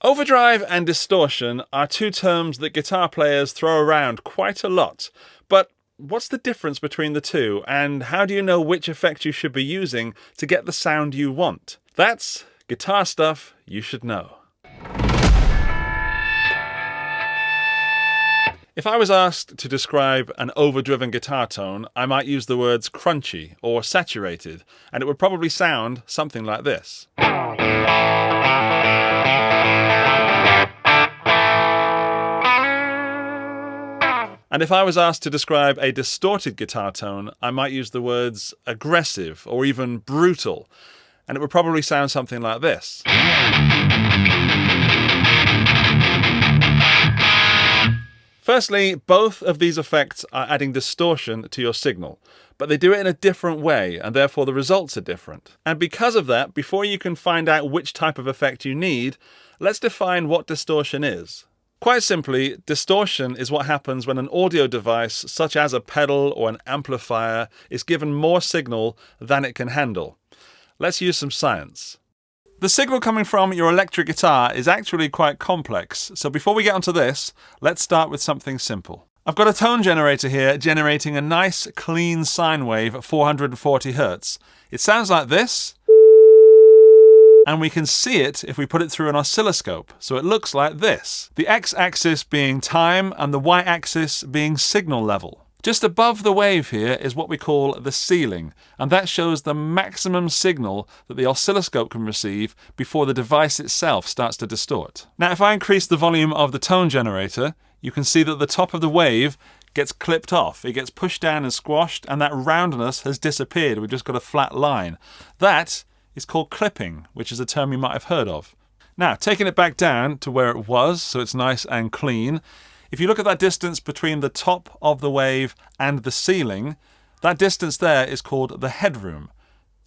Overdrive and distortion are two terms that guitar players throw around quite a lot. But what's the difference between the two, and how do you know which effect you should be using to get the sound you want? That's guitar stuff you should know. If I was asked to describe an overdriven guitar tone, I might use the words crunchy or saturated, and it would probably sound something like this. And if I was asked to describe a distorted guitar tone, I might use the words aggressive or even brutal, and it would probably sound something like this. Firstly, both of these effects are adding distortion to your signal, but they do it in a different way, and therefore the results are different. And because of that, before you can find out which type of effect you need, let's define what distortion is. Quite simply, distortion is what happens when an audio device, such as a pedal or an amplifier, is given more signal than it can handle. Let's use some science. The signal coming from your electric guitar is actually quite complex, so before we get onto this, let's start with something simple. I've got a tone generator here generating a nice clean sine wave at 440 Hz. It sounds like this, and we can see it if we put it through an oscilloscope, so it looks like this. The x-axis being time and the y-axis being signal level. Just above the wave here is what we call the ceiling, and that shows the maximum signal that the oscilloscope can receive before the device itself starts to distort. Now, if I increase the volume of the tone generator, you can see that the top of the wave gets clipped off. It gets pushed down and squashed, and that roundness has disappeared. We've just got a flat line. That is called clipping, which is a term you might have heard of. Now, taking it back down to where it was, so it's nice and clean, if you look at that distance between the top of the wave and the ceiling, that distance there is called the headroom.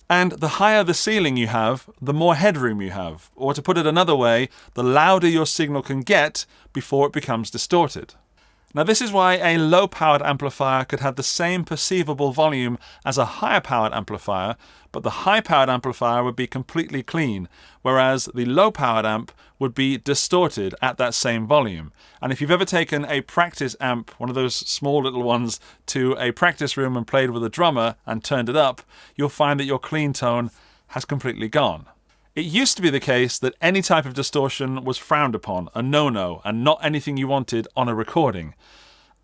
And the higher the ceiling you have, the more headroom you have. Or to put it another way, the louder your signal can get before it becomes distorted. Now, this is why a low-powered amplifier could have the same perceivable volume as a higher-powered amplifier, but the high-powered amplifier would be completely clean, whereas the low-powered amp would be distorted at that same volume. And if you've ever taken a practice amp, one of those small little ones, to a practice room and played with a drummer and turned it up, you'll find that your clean tone has completely gone. It used to be the case that any type of distortion was frowned upon, a no-no, and not anything you wanted on a recording.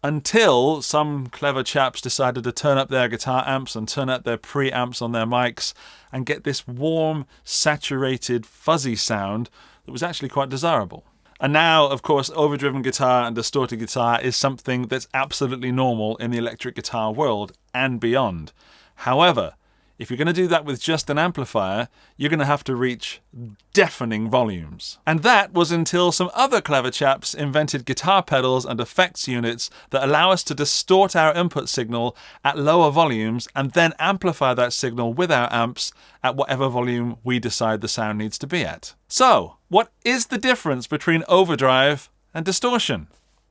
Until some clever chaps decided to turn up their guitar amps and turn up their preamps on their mics and get this warm, saturated, fuzzy sound that was actually quite desirable. And now, of course, overdriven guitar and distorted guitar is something that's absolutely normal in the electric guitar world and beyond. However, if you're going to do that with just an amplifier, you're going to have to reach deafening volumes. And that was until some other clever chaps invented guitar pedals and effects units that allow us to distort our input signal at lower volumes and then amplify that signal with our amps at whatever volume we decide the sound needs to be at. So, what is the difference between overdrive and distortion?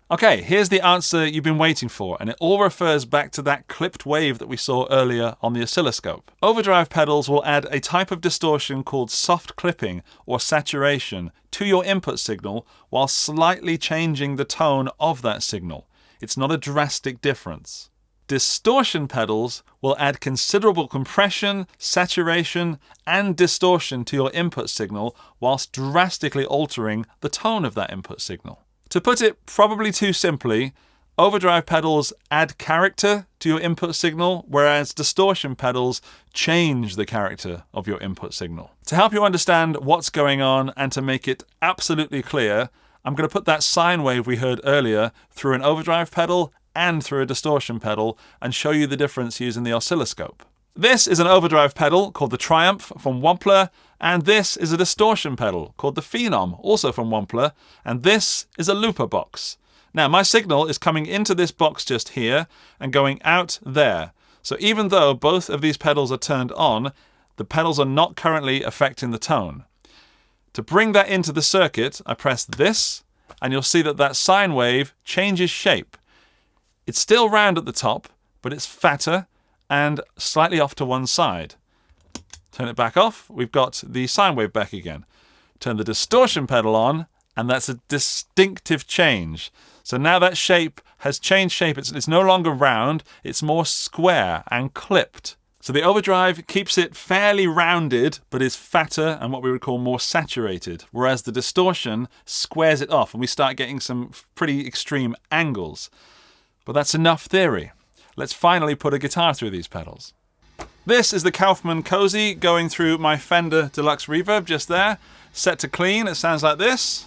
Okay, here's the answer you've been waiting for, and it all refers back to that clipped wave that we saw earlier on the oscilloscope. Overdrive pedals will add a type of distortion called soft clipping or saturation to your input signal while slightly changing the tone of that signal. It's not a drastic difference. Distortion pedals will add considerable compression, saturation, and distortion to your input signal whilst drastically altering the tone of that input signal. To put it probably too simply, overdrive pedals add character to your input signal, whereas distortion pedals change the character of your input signal. To help you understand what's going on and to make it absolutely clear, I'm going to put that sine wave we heard earlier through an overdrive pedal and through a distortion pedal and show you the difference using the oscilloscope. This is an overdrive pedal called the Triumph from Wampler, and this is a distortion pedal called the Phenom, also from Wampler, and this is a looper box. Now, my signal is coming into this box just here and going out there. So even though both of these pedals are turned on, the pedals are not currently affecting the tone. To bring that into the circuit, I press this, and you'll see that that sine wave changes shape. It's still round at the top, but it's fatter and slightly off to one side. Turn it back off, we've got the sine wave back again. Turn the distortion pedal on, And that's a distinctive change. So now that shape has changed shape. It's no longer round, it's more square and clipped. So the overdrive keeps it fairly rounded, but is fatter and what we would call more saturated, whereas the distortion squares it off and we start getting some pretty extreme angles. But that's enough theory. Let's finally put a guitar through these pedals. This is the Kaufman Cozy going through my Fender Deluxe Reverb just there. Set to clean, it sounds like this.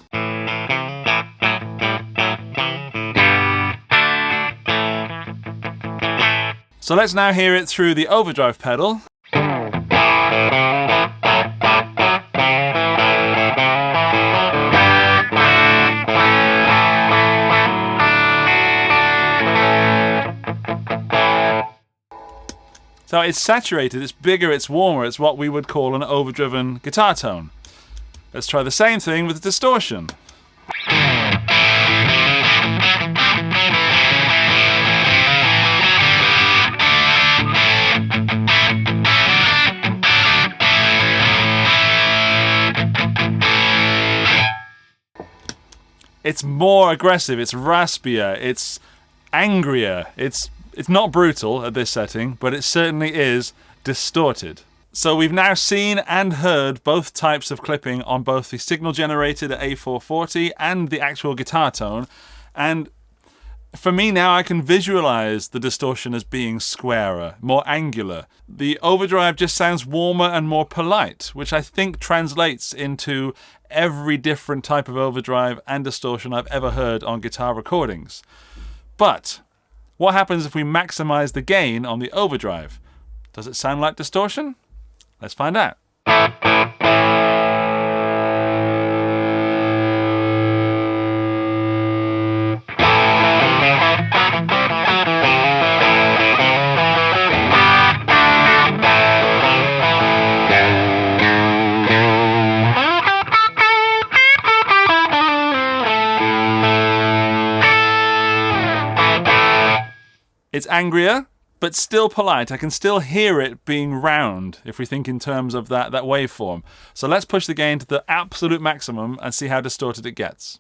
So let's now hear it through the overdrive pedal. So it's saturated, it's bigger, it's warmer, it's what we would call an overdriven guitar tone. Let's try the same thing with distortion. It's more aggressive, it's raspier, it's angrier, it's not brutal at this setting, but it certainly is distorted. So we've now seen and heard both types of clipping on both the signal generated at A440 and the actual guitar tone. And for me now, I can visualize the distortion as being squarer, more angular. The overdrive just sounds warmer and more polite, which I think translates into every different type of overdrive and distortion I've ever heard on guitar recordings. But what happens if we maximize the gain on the overdrive? Does it sound like distortion? Let's find out. It's angrier, but still polite. I can still hear it being round if we think in terms of that waveform. So let's push the gain to the absolute maximum and see how distorted it gets.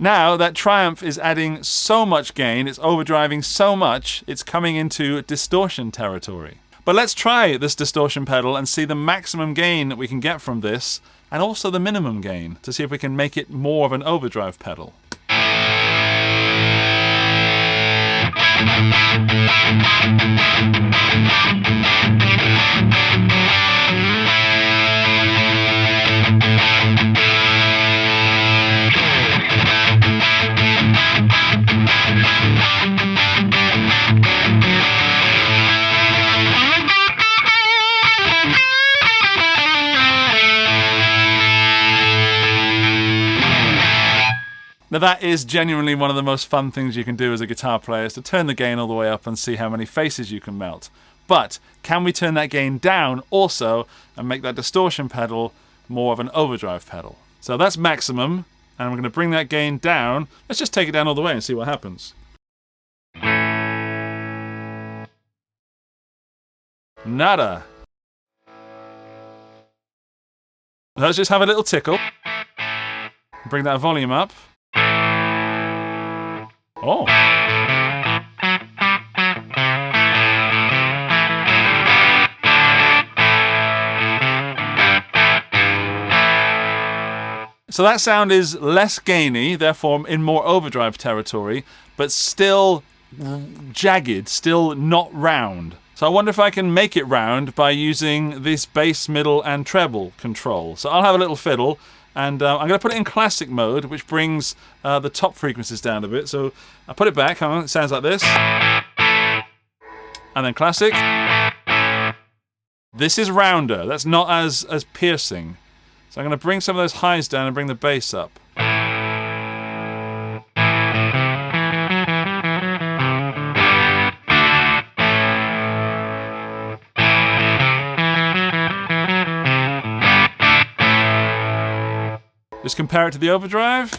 Now that Triumph is adding so much gain, it's overdriving so much, it's coming into distortion territory. But let's try this distortion pedal and see the maximum gain that we can get from this, and also the minimum gain, to see if we can make it more of an overdrive pedal. Now that is genuinely one of the most fun things you can do as a guitar player, is to turn the gain all the way up and see how many faces you can melt. But can we turn that gain down also and make that distortion pedal more of an overdrive pedal? So that's maximum, and we're going to bring that gain down. Let's just take it down all the way and see what happens. Nada. Let's just have a little tickle. Bring that volume up. Oh. So that sound is less gainy, therefore in more overdrive territory, but still jagged, still not round. So I wonder if I can make it round by using this bass, middle, and treble control. So I'll have a little fiddle. And I'm going to put it in classic mode, which brings the top frequencies down a bit. So I put it back. Hang on, it sounds like this. And then classic. This is rounder. That's not as piercing. So I'm going to bring some of those highs down and bring the bass up. Just compare it to the overdrive.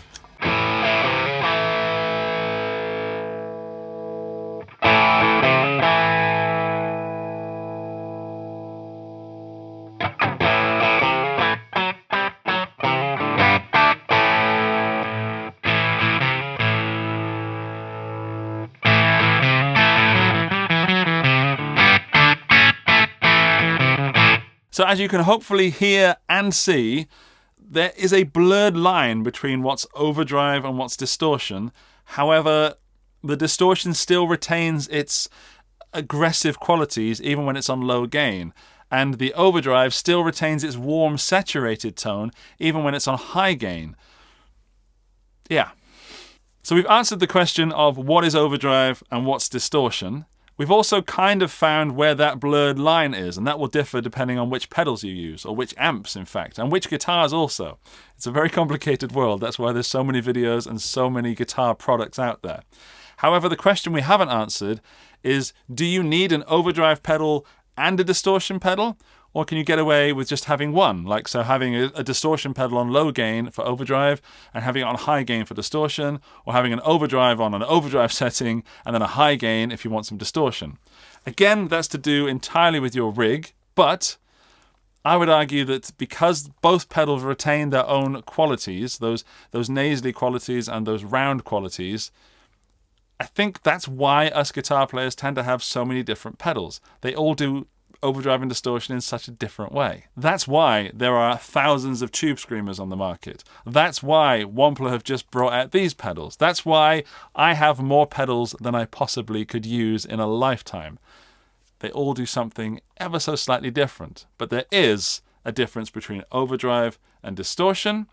So as you can hopefully hear and see, there is a blurred line between what's overdrive and what's distortion. However, the distortion still retains its aggressive qualities even when it's on low gain. And the overdrive still retains its warm, saturated tone even when it's on high gain. Yeah. So we've answered the question of what is overdrive and what's distortion. We've also kind of found where that blurred line is, and that will differ depending on which pedals you use, or which amps, in fact, and which guitars also. It's a very complicated world. That's why there's so many videos and so many guitar products out there. However, the question we haven't answered is, do you need an overdrive pedal and a distortion pedal? Or can you get away with just having one? Like, so having a distortion pedal on low gain for overdrive and having it on high gain for distortion, or having an overdrive on an overdrive setting and then a high gain if you want some distortion. Again, that's to do entirely with your rig, but I would argue that because both pedals retain their own qualities, those nasally qualities and those round qualities, I think that's why us guitar players tend to have so many different pedals. They all do overdrive and distortion in such a different way. That's why there are thousands of tube screamers on the market. That's why Wampler have just brought out these pedals. That's why I have more pedals than I possibly could use in a lifetime. They all do something ever so slightly different, but there is a difference between overdrive and distortion,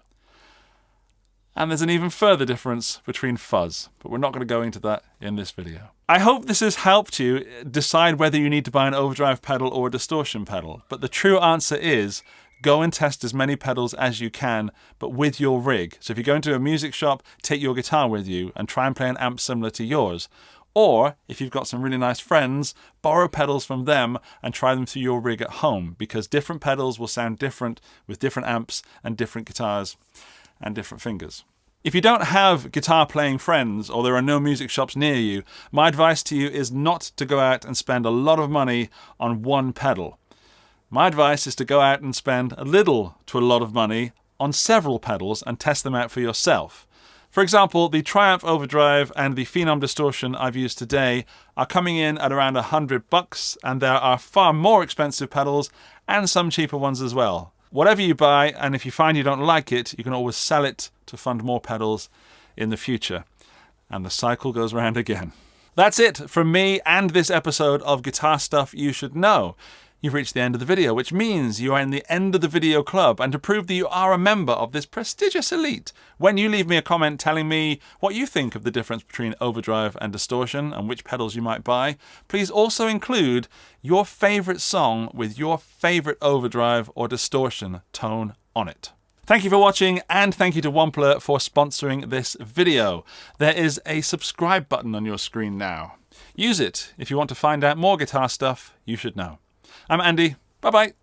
and there's an even further difference between fuzz, but we're not going to go into that in this video. I hope this has helped you decide whether you need to buy an overdrive pedal or a distortion pedal, but the true answer is go and test as many pedals as you can, but with your rig. So if you go into a music shop, take your guitar with you and try and play an amp similar to yours. Or, if you've got some really nice friends, borrow pedals from them and try them through your rig at home, because different pedals will sound different with different amps and different guitars and different fingers. If you don't have guitar playing friends or there are no music shops near you, my advice to you is not to go out and spend a lot of money on one pedal. My advice is to go out and spend a little to a lot of money on several pedals and test them out for yourself. For example, the Triumph Overdrive and the Phenom Distortion I've used today are coming in at around $100, and there are far more expensive pedals and some cheaper ones as well. Whatever you buy, and if you find you don't like it, you can always sell it to fund more pedals in the future. And the cycle goes round again. That's it from me and this episode of Guitar Stuff You Should Know. You've reached the end of the video, which means you are in the end of the video club, and to prove that you are a member of this prestigious elite, when you leave me a comment telling me what you think of the difference between overdrive and distortion and which pedals you might buy, please also include your favourite song with your favourite overdrive or distortion tone on it. Thank you for watching, and thank you to Wampler for sponsoring this video. There is a subscribe button on your screen now. Use it if you want to find out more guitar stuff you should know. I'm Andy. Bye-bye.